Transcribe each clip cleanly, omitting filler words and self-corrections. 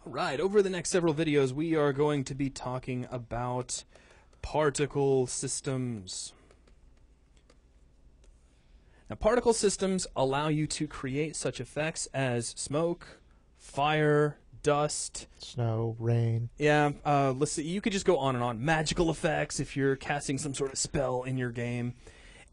Right, over the next several videos, we are going to be talking about particle systems. Now, particle systems allow you to create such effects as smoke, fire, dust, snow, rain. Yeah, let's see. You could just go on and on. Magical effects if you're casting some sort of spell in your game.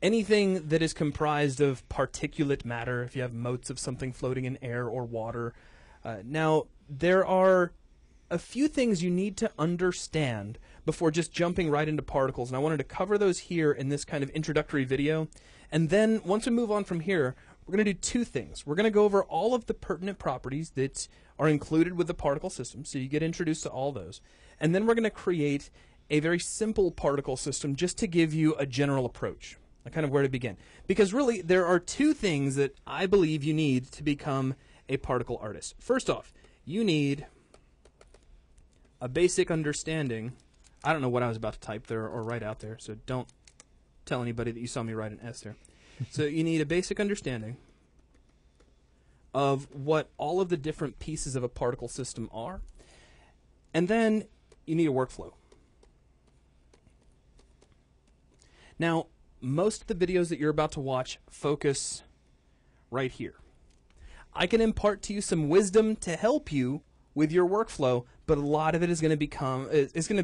Anything that is comprised of particulate matter, if you have motes of something floating in air or water. Now, there are a few things you need to understand before just jumping right into particles, and I wanted to cover those here in this kind of introductory video. And then, once we move on from here, we're going to do two things. We're going to go over all of the pertinent properties that are included with the particle system, so you get introduced to all those. And then we're going to create a very simple particle system just to give you a general approach, kind of where to begin. Because really, there are two things that I believe you need to become a particle artist. First off, you need a basic understanding. I don't know what I was about to type there or write out there, so don't tell anybody that you saw me write an S there. So you need a basic understanding of what all of the different pieces of a particle system are, and then you need a workflow. Now, most of the videos that you're about to watch focus right here. I can impart to you some wisdom to help you with your workflow, but a lot of it is going to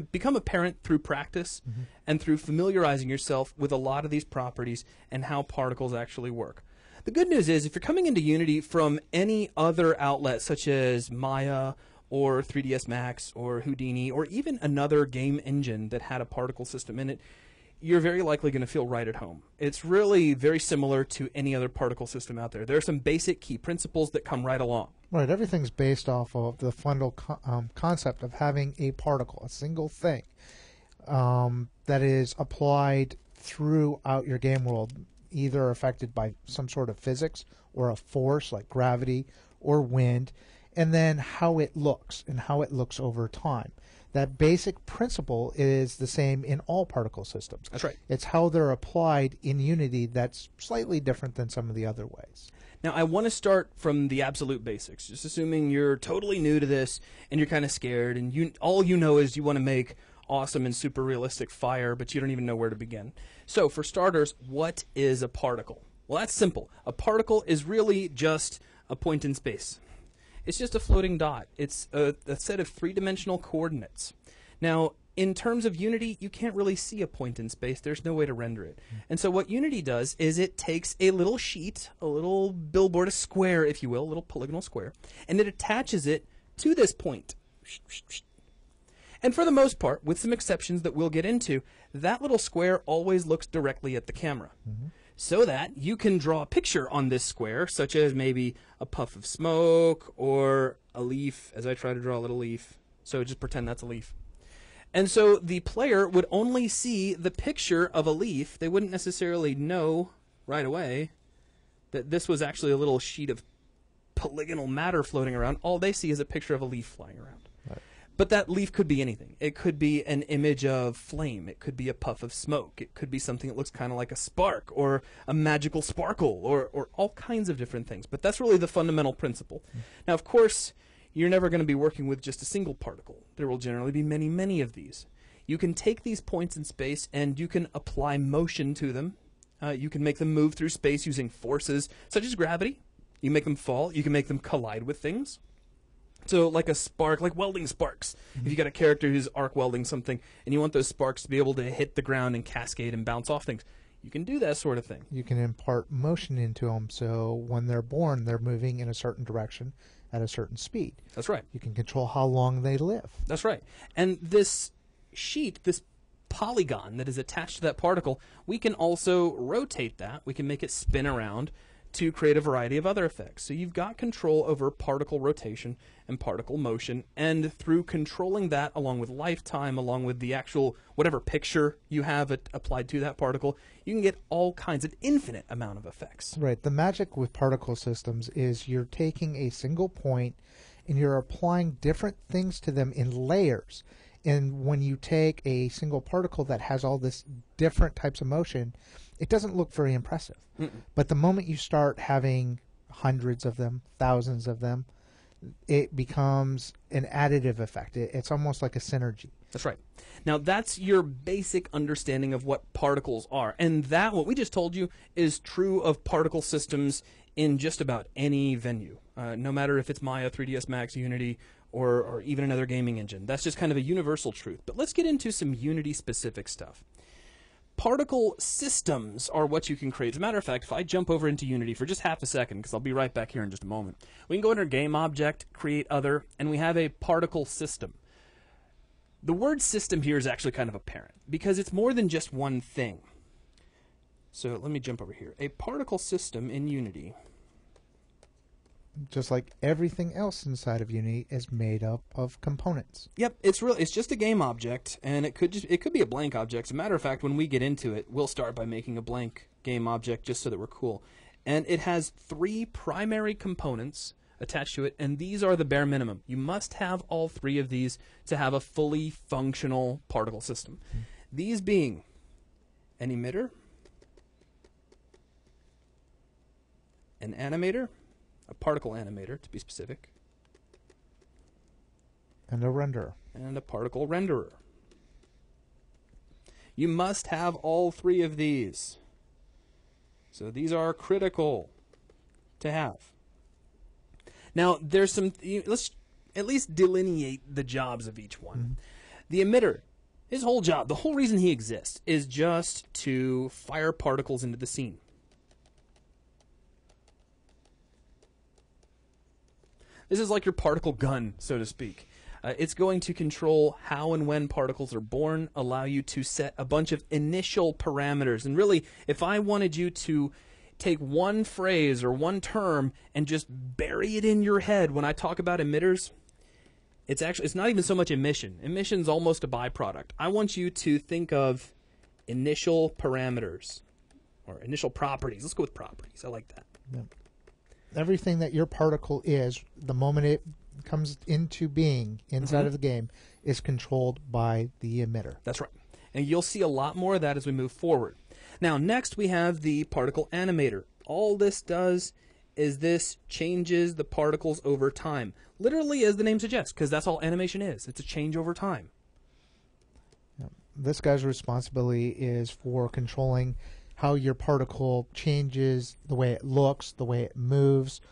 become apparent through practice and through familiarizing yourself with a lot of these properties and how particles actually work. The good news is if you're coming into Unity from any other outlet such as Maya or 3ds Max or Houdini or even another game engine that had a particle system in it, you're very likely going to feel right at home. It's really very similar to any other particle system out there. There are some basic key principles that come right along. Right, everything's based off of the fundamental concept of having a particle, a single thing that is applied throughout your game world, either affected by some sort of physics or a force like gravity or wind, and then how it looks and how it looks over time. That basic principle is the same in all particle systems. That's right. It's how they're applied in Unity that's slightly different than some of the other ways. Now, I want to start from the absolute basics, just assuming you're totally new to this and you're kind of scared and all you know is you want to make awesome and super realistic fire, but you don't even know where to begin. So, for starters, what is a particle? Well, that's simple. A particle is really just a point in space. It's just a floating dot. It's a set of three-dimensional coordinates. Now, in terms of Unity, you can't really see a point in space. There's no way to render it. And so what Unity does is it takes a little sheet, a little billboard, a square, if you will, a little polygonal square, and it attaches it to this point. And for the most part, with some exceptions that we'll get into, that little square always looks directly at the camera. So that you can draw a picture on this square, such as maybe a puff of smoke or a leaf, as I try to draw a little leaf. So just pretend that's a leaf. And so the player would only see the picture of a leaf. They wouldn't necessarily know right away that this was actually a little sheet of polygonal matter floating around. All they see is a picture of a leaf flying around. Right. But that leaf could be anything. It could be an image of flame. It could be a puff of smoke. It could be something that looks kind of like a spark or a magical sparkle or all kinds of different things. But that's really the fundamental principle. Now, of course, you're never going to be working with just a single particle. There will generally be many, many of these. You can take these points in space and you can apply motion to them. You can make them move through space using forces such as gravity. You can make them fall. You can make them collide with things. So like a spark, like welding sparks. If you got a character who's arc welding something and you want those sparks to be able to hit the ground and cascade and bounce off things, you can do that sort of thing. You can impart motion into them, so when they're born, they're moving in a certain direction at a certain speed. That's right. You can control how long they live. That's right. And this sheet, this polygon that is attached to that particle, we can also rotate that. We can make it spin around to create a variety of other effects. So you've got control over particle rotation and particle motion, and through controlling that along with lifetime, along with the actual whatever picture you have applied to that particle, you can get all kinds of infinite amount of effects. Right. The magic with particle systems is you're taking a single point and you're applying different things to them in layers. And when you take a single particle that has all this different types of motion, it doesn't look very impressive. But the moment you start having hundreds of them, thousands of them, it becomes an additive effect. It's almost like a synergy. That's right. Now, that's your basic understanding of what particles are. And that, what we just told you, is true of particle systems in just about any venue. No matter if it's Maya, 3ds Max, Unity, or even another gaming engine. That's just kind of a universal truth. But let's get into some Unity-specific stuff. Particle systems are what you can create. As a matter of fact, if I jump over into Unity for just half a second, because I'll be right back here in just a moment, we can go under Game Object, Create Other, and we have a particle system. The word system here is actually kind of apparent, because it's more than just one thing. So let me jump over here. A particle system in Unity, just like everything else inside of Unity, is made up of components. Yep, it's just a game object, and it could be a blank object. As a matter of fact, when we get into it, we'll start by making a blank game object just so that we're cool. And it has 3 primary components attached to it, and these are the bare minimum. You must have all 3 of these to have a fully functional particle system. These being an emitter, an animator, a particle animator, to be specific, and a renderer. And a particle renderer. You must have all 3 of these. So these are critical to have. Now, there's some... Let's at least delineate the jobs of each one. Mm-hmm. The emitter, his whole job, the whole reason he exists, is just to fire particles into the scene. This is like your particle gun, so to speak. It's going to control how and when particles are born, allow you to set a bunch of initial parameters. And really, if I wanted you to take one phrase or one term and just bury it in your head when I talk about emitters, it's not even so much emission. Emission's almost a byproduct. I want you to think of initial parameters or initial properties. Let's go with properties. I like that. Yeah. Everything that your particle is, the moment it comes into being inside of the game, is controlled by the emitter. That's right. And you'll see a lot more of that as we move forward. Now, next we have the particle animator. All this does is this changes the particles over time. Literally, as the name suggests, because that's all animation is. It's a change over time. This guy's responsibility is for controlling how your particle changes, the way it looks, the way it moves,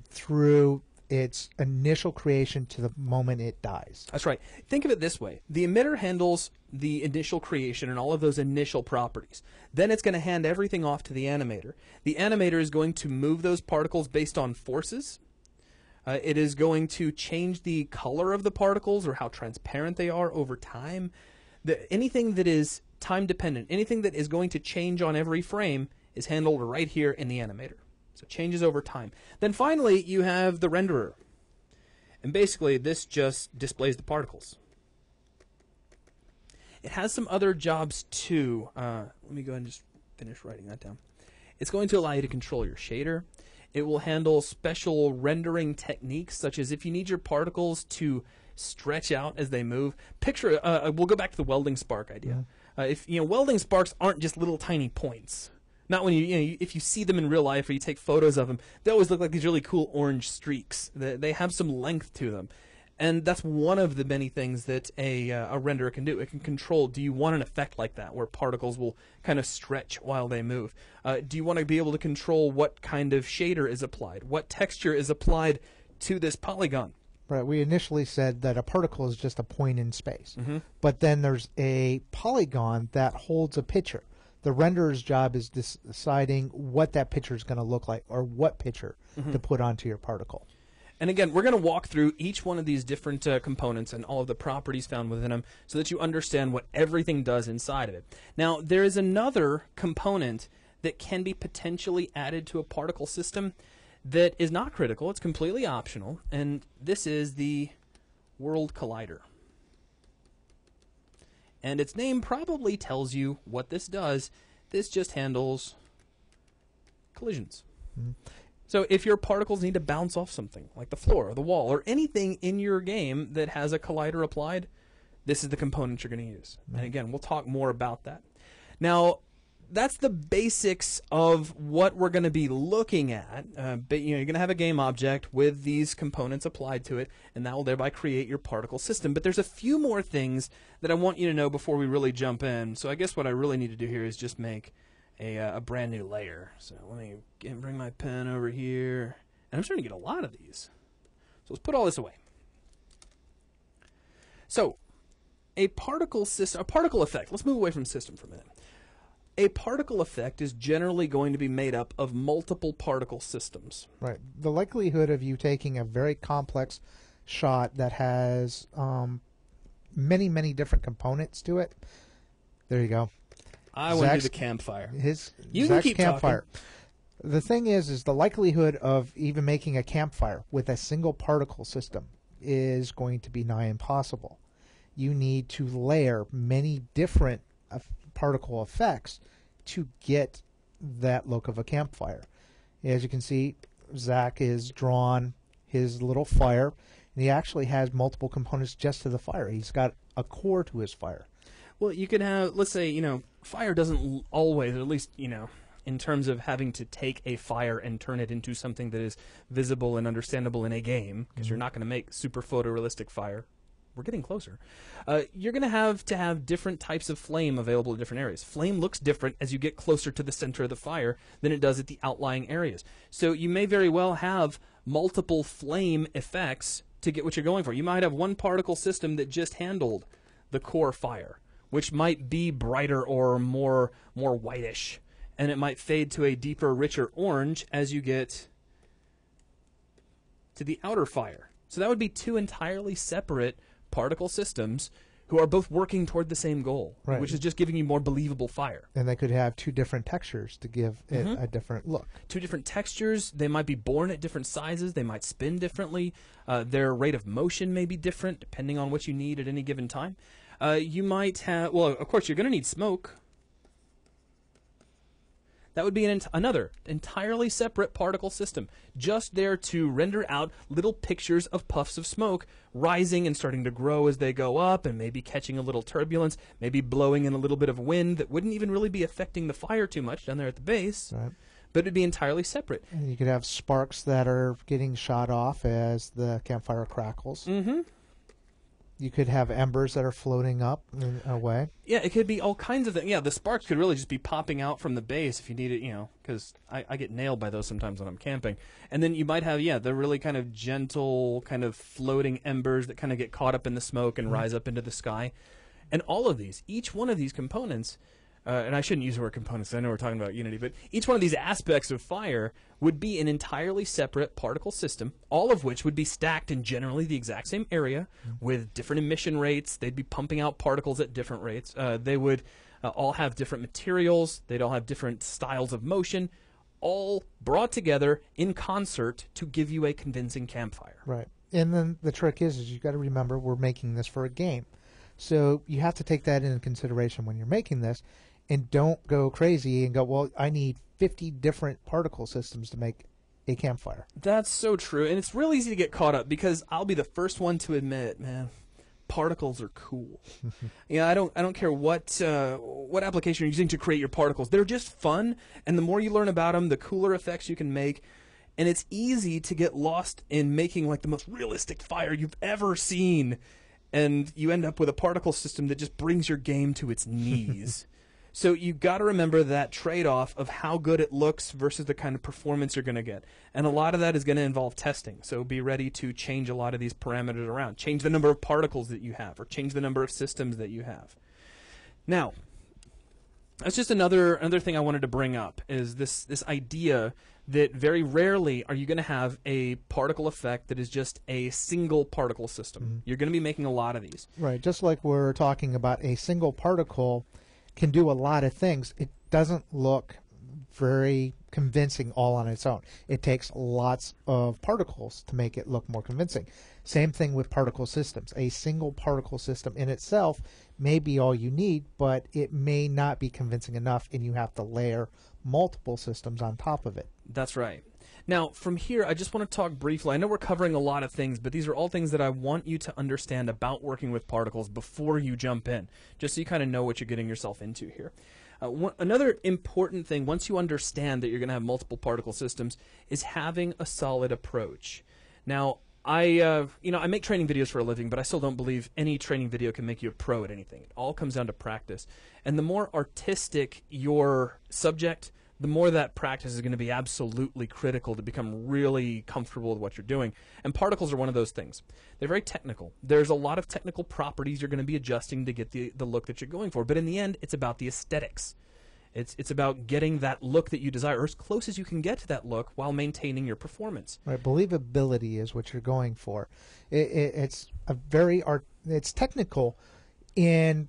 through its initial creation to the moment it dies. That's right. Think of it this way. The emitter handles the initial creation and all of those initial properties. Then it's going to hand everything off to the animator. The animator is going to move those particles based on forces. It is going to change the color of the particles or how transparent they are over time. Anything that is time dependent, anything that is going to change on every frame is handled right here in the animator. So it changes over time. Then finally, you have the renderer. And basically, this just displays the particles. It has some other jobs too. Let me go ahead and just finish writing that down. It's going to allow you to control your shader. It will handle special rendering techniques, such as if you need your particles to stretch out as they move. Picture, we'll go back to the welding spark idea. If welding sparks aren't just little tiny points. Not when if you see them in real life or you take photos of them, they always look like these really cool orange streaks. They have some length to them. And that's one of the many things that a renderer can do. It can control, do you want an effect like that, where particles will kind of stretch while they move? Do you want to be able to control what kind of shader is applied? What texture is applied to this polygon? Right. We initially said that a particle is just a point in space. But then there's a polygon that holds a picture. The renderer's job is deciding what that picture is going to look like, or what picture to put onto your particle. And again, we're going to walk through each one of these different components and all of the properties found within them so that you understand what everything does inside of it. Now, there is another component that can be potentially added to a particle system that is not critical. It's completely optional, and this is the World Collider. And its name probably tells you what this does. This just handles collisions. So if your particles need to bounce off something, like the floor or the wall, or anything in your game that has a collider applied, this is the component you're going to use. And again, we'll talk more about that. Now, that's the basics of what we're going to be looking at. But you're going to have a game object with these components applied to it, and that will thereby create your particle system. But there's a few more things that I want you to know before we really jump in. So I guess what I really need to do here is just make a brand new layer. So let me bring my pen over here, and I'm starting to get a lot of these. So let's put all this away. So a particle system, a particle effect. Let's move away from system for a minute. A particle effect is generally going to be made up of multiple particle systems. Right. The likelihood of you taking a very complex shot that has many, many different components to it. There you go. I want to do the campfire. You can Zach's keep campfire. talking. The thing is the likelihood of even making a campfire with a single particle system is going to be nigh impossible. You need to layer many different particle effects to get that look of a campfire. As you can see, Zach has drawn his little fire, and he actually has multiple components just to the fire. He's got a core to his fire. Well, you could have, let's say, fire doesn't always, or at least, in terms of having to take a fire and turn it into something that is visible and understandable in a game, because you're not going to make super photorealistic fire. We're getting closer. You're going to have different types of flame available in different areas. Flame looks different as you get closer to the center of the fire than it does at the outlying areas. So you may very well have multiple flame effects to get what you're going for. You might have one particle system that just handled the core fire, which might be brighter or more whitish, and it might fade to a deeper, richer orange as you get to the outer fire. So that would be two entirely separate particle systems who are both working toward the same goal, right, which is just giving you more believable fire. And they could have two different textures to give it a different look. Two different textures. They might be born at different sizes. They might spin differently. Their rate of motion may be different depending on what you need at any given time. You might have, well, of course, you're going to need smoke. That would be another entirely separate particle system, just there to render out little pictures of puffs of smoke rising and starting to grow as they go up, and maybe catching a little turbulence, maybe blowing in a little bit of wind that wouldn't even really be affecting the fire too much down there at the base, right, but it'd be entirely separate. And you could have sparks that are getting shot off as the campfire crackles. Mm-hmm. You could have embers that are floating up and away. Yeah, it could be all kinds of things. Yeah, the sparks could really just be popping out from the base if you need it, because I get nailed by those sometimes when I'm camping. And then you might have, the really kind of gentle, kind of floating embers that kind of get caught up in the smoke and rise up into the sky. And all of these, each one of these components, and I shouldn't use the word components, I know we're talking about Unity, but each one of these aspects of fire would be an entirely separate particle system, all of which would be stacked in generally the exact same area with different emission rates. They'd be pumping out particles at different rates. They would all have different materials. They'd all have different styles of motion, all brought together in concert to give you a convincing campfire. Right. And then the trick is you've got to remember we're making this for a game. So you have to take that into consideration when you're making this. And don't go crazy and go, well, I need 50 different particle systems to make a campfire. That's so true. And it's real easy to get caught up because I'll be the first one to admit, man, particles are cool. I don't care what application you're using to create your particles. They're just fun. And the more you learn about them, the cooler effects you can make. And it's easy to get lost in making like the most realistic fire you've ever seen. And you end up with a particle system that just brings your game to its knees. So you've got to remember that trade-off of how good it looks versus the kind of performance you're going to get. And a lot of that is going to involve testing. So be ready to change a lot of these parameters around. Change the number of particles that you have or change the number of systems that you have. Now, that's just another thing I wanted to bring up is this idea that very rarely are you going to have a particle effect that is just a single particle system. Mm-hmm. You're going to be making a lot of these. Right, just like we're talking about a single particle can do a lot of things. It doesn't look very convincing all on its own. It takes lots of particles to make it look more convincing. Same thing with particle systems. A single particle system in itself may be all you need, but it may not be convincing enough, and you have to layer multiple systems on top of it. That's right. Now, from here, I just want to talk briefly. I know we're covering a lot of things, but these are all things that I want you to understand about working with particles before you jump in, just so you kind of know what you're getting yourself into here. Another important thing, once you understand that you're going to have multiple particle systems, is having a solid approach. Now, I make training videos for a living, but I still don't believe any training video can make you a pro at anything. It all comes down to practice. And the more artistic your subject, the more that practice is going to be absolutely critical to become really comfortable with what you're doing. And particles are one of those things. They're very technical. There's a lot of technical properties you're going to be adjusting to get the look that you're going for. But in the end, it's about the aesthetics. It's about getting that look that you desire, or as close as you can get to that look while maintaining your performance. Right, believability is what you're going for. It's technical in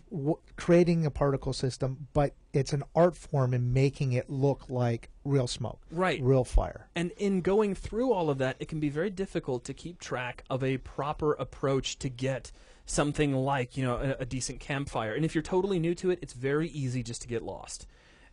creating a particle system, but it's an art form in making it look like real smoke, right, real fire. And in going through all of that, it can be very difficult to keep track of a proper approach to get something like, a decent campfire. And if you're totally new to it, it's very easy just to get lost.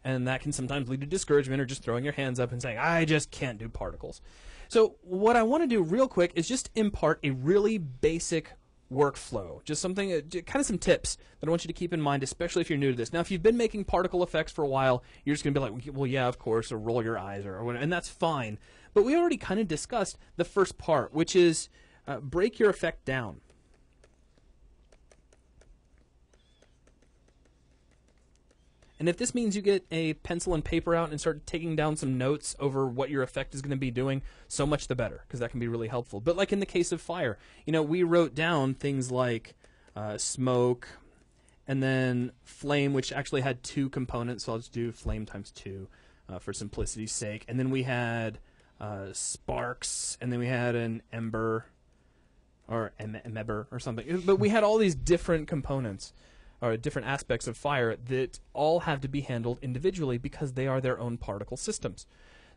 And that can sometimes lead to discouragement or just throwing your hands up and saying, I just can't do particles. So what I want to do real quick is just impart a really basic workflow, just something, kind of some tips that I want you to keep in mind, especially if you're new to this. Now, if you've been making particle effects for a while, you're just going to be like, well, yeah, of course, or roll your eyes, or whatever, and that's fine. But we already kind of discussed the first part, which is break your effect down. And if this means you get a pencil and paper out and start taking down some notes over what your effect is going to be doing, so much the better, because that can be really helpful. But like in the case of fire, we wrote down things like smoke and then flame, which actually had two components, so I'll just do flame times 2 for simplicity's sake. And then we had sparks, and then we had an ember, or ember or something. But we had all these different components, or different aspects of fire that all have to be handled individually because they are their own particle systems.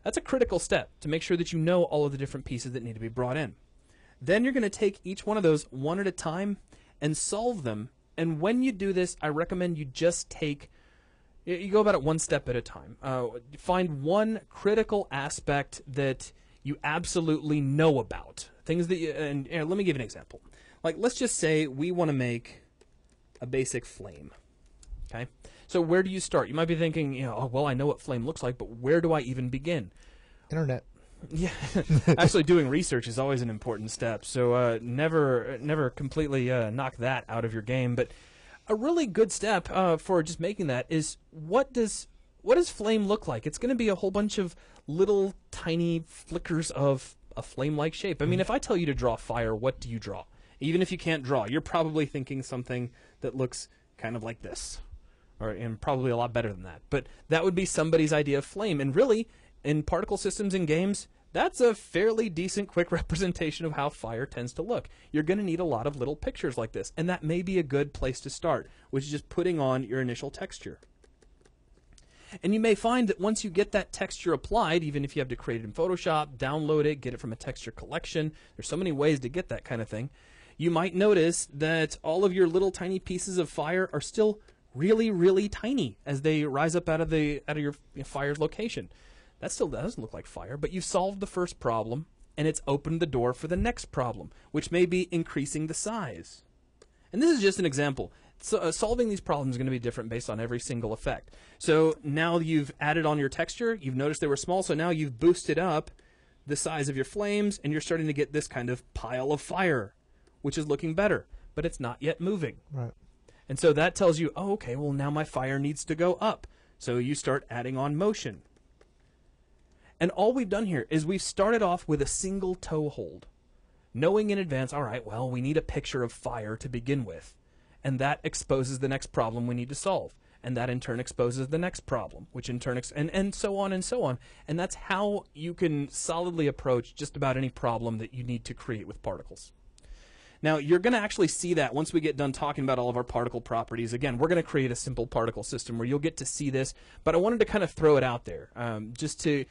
That's a critical step to make sure that you know all of the different pieces that need to be brought in. Then you're going to take each one of those one at a time and solve them. And when you do this, I recommend you just you go about it one step at a time. Find one critical aspect that you absolutely know about. Things that let me give you an example. Like, let's just say we want to make a basic flame. Okay? So where do you start? You might be thinking, I know what flame looks like, but where do I even begin? Internet. Yeah. Actually, doing research is always an important step. So never completely knock that out of your game. But a really good step for just making that is, what does flame look like? It's going to be a whole bunch of little tiny flickers of a flame-like shape. I mean, if I tell you to draw fire, what do you draw? Even if you can't draw, you're probably thinking something that looks kind of like this, and probably a lot better than that. But that would be somebody's idea of flame. And really, in particle systems in games, that's a fairly decent, quick representation of how fire tends to look. You're going to need a lot of little pictures like this, and that may be a good place to start, which is just putting on your initial texture. And you may find that once you get that texture applied, even if you have to create it in Photoshop, download it, get it from a texture collection, there's so many ways to get that kind of thing, you might notice that all of your little tiny pieces of fire are still really, really tiny as they rise up out of your fire's location. That still doesn't look like fire, but you've solved the first problem, and it's opened the door for the next problem, which may be increasing the size. And this is just an example. So, solving these problems is going to be different based on every single effect. So now you've added on your texture, you've noticed they were small, so now you've boosted up the size of your flames, and you're starting to get this kind of pile of fire, which is looking better, but it's not yet moving. Right. And so that tells you, okay, well, now my fire needs to go up. So you start adding on motion. And all we've done here is we've started off with a single toe hold, knowing in advance, all right, well, we need a picture of fire to begin with. And that exposes the next problem we need to solve. And that in turn exposes the next problem, which in turn, and so on and so on. And that's how you can solidly approach just about any problem that you need to create with particles. Now, you're going to actually see that once we get done talking about all of our particle properties. Again, we're going to create a simple particle system where you'll get to see this, but I wanted to kind of throw it out there just to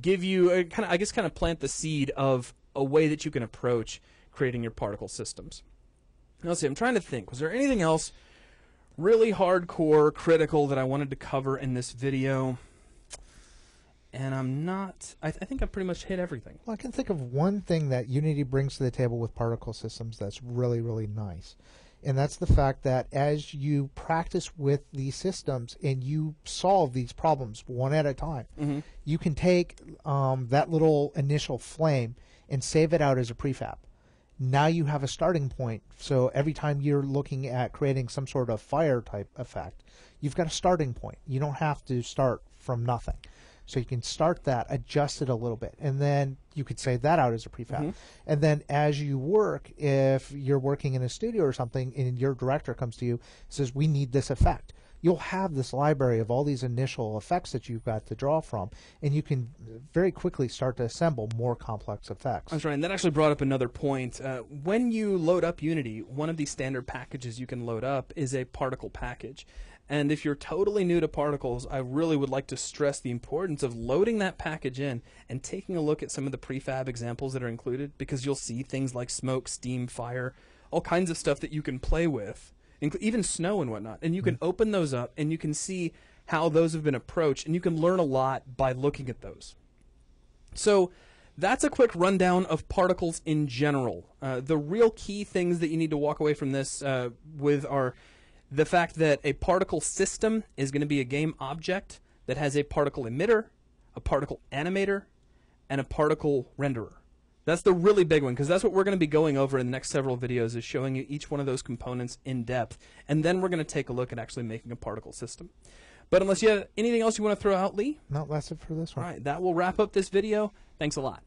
give you kind of plant the seed of a way that you can approach creating your particle systems. Now, let's see, I'm trying to think. Was there anything else really hardcore, critical that I wanted to cover in this video? And I'm not, I think I've pretty much hit everything. Well, I can think of one thing that Unity brings to the table with particle systems that's really, really nice, And that's the fact that as you practice with these systems and you solve these problems one at a time, you can take that little initial flame and save it out as a prefab. Now you have a starting point. So every time you're looking at creating some sort of fire type effect, you've got a starting point. You don't have to start from nothing. So you can start that, adjust it a little bit, and then you could save that out as a prefab. And then as you work, if you're working in a studio or something and your director comes to you and says, we need this effect, you'll have this library of all these initial effects that you've got to draw from, and you can very quickly start to assemble more complex effects. That's right, and that actually brought up another point. When you load up Unity, one of the standard packages you can load up is a particle package. And if you're totally new to particles, I really would like to stress the importance of loading that package in and taking a look at some of the prefab examples that are included, because you'll see things like smoke, steam, fire, all kinds of stuff that you can play with, even snow and whatnot. And you can open those up and you can see how those have been approached, and you can learn a lot by looking at those. So that's a quick rundown of particles in general. The real key things that you need to walk away from this with are the fact that a particle system is going to be a game object that has a particle emitter, a particle animator, and a particle renderer. That's the really big one, because that's what we're going to be going over in the next several videos, is showing you each one of those components in depth, and then we're going to take a look at actually making a particle system. But unless you have anything else you want to throw out, Lee? No, that's it for this one. All right, that will wrap up this video. Thanks a lot.